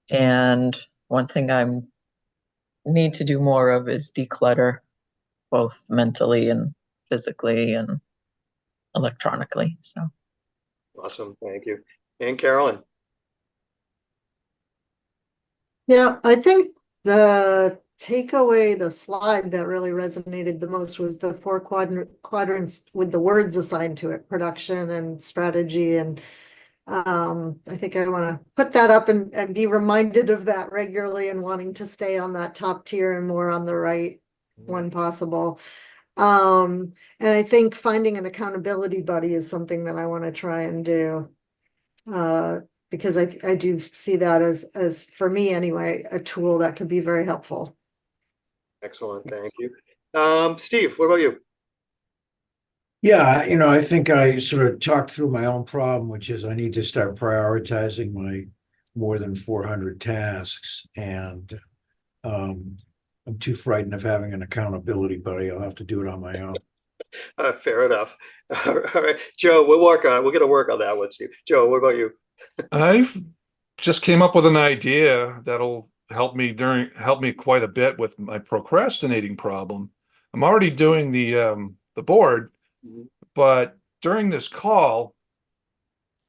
And one thing I'm need to do more of is declutter, both mentally and physically and electronically. So Awesome, thank you. And Carolyn? Yeah, I think the takeaway, the slide that really resonated the most was the four quadrants with the words assigned to it, production and strategy. And I think I want to put that up and be reminded of that regularly and wanting to stay on that top tier and more on the right when possible. And I think finding an accountability buddy is something that I want to try and do. Because I do see that as for me anyway, a tool that could be very helpful. Excellent, thank you. Steve, what about you? Yeah, I think I sort of talked through my own problem, which is I need to start prioritizing my more than 400 tasks. And I'm too frightened of having an accountability buddy. I'll have to do it on my own. Fair enough. All right, Joe, we're gonna work on that one, Steve. Joe, what about you? I've just came up with an idea that'll help me quite a bit with my procrastinating problem. I'm already doing the board, but during this call,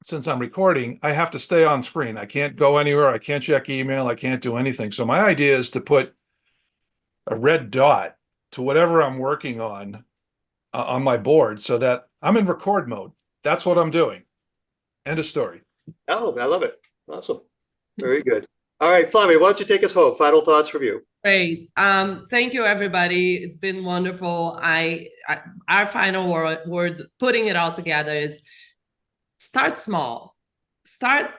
since I'm recording, I have to stay on screen. I can't go anywhere. I can't check email. I can't do anything. So my idea is to put a red dot to whatever I'm working on my board so that I'm in record mode. That's what I'm doing. End of story. Oh, I love it. Awesome. Very good. All right, Flavia, why don't you take us home? Final thoughts from you. Great. Thank you, everybody. It's been wonderful. Our final words, putting it all together, is start small. Start,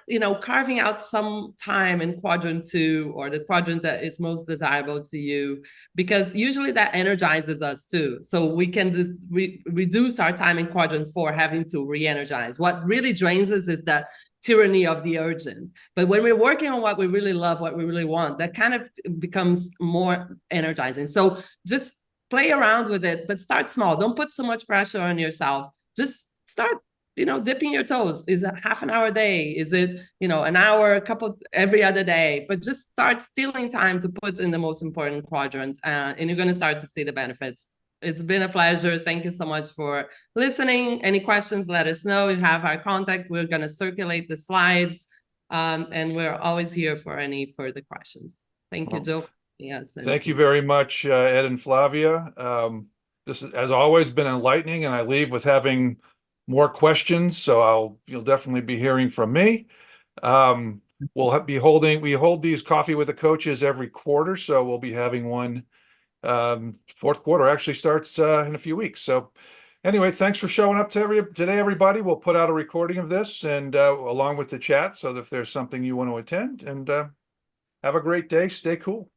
carving out some time in quadrant 2 or the quadrant that is most desirable to you, because usually that energizes us too. So we can just reduce our time in quadrant 4 having to re-energize. What really drains us is the tyranny of the urgent. But when we're working on what we really love, what we really want, that kind of becomes more energizing. So just play around with it, but start small. Don't put so much pressure on yourself. Just start, dipping your toes. Is it half an hour a day? Is it, an hour, every other day? But just start stealing time to put in the most important quadrant, and you're going to start to see the benefits. It's been a pleasure. Thank you so much for listening. Any questions, let us know. You have our contact. We're going to circulate the slides, and we're always here for any further questions. Thank you, Joe. Yes. Thank you very much, Ed and Flavia. This has always been enlightening, and I leave with having more questions. So you'll definitely be hearing from me. We hold these coffee with the coaches every quarter. So we'll be having one. Fourth quarter actually starts in a few weeks. So anyway, thanks for showing up today, everybody. We'll put out a recording of this and along with the chat, so that if there's something you want to attend, and have a great day, stay cool.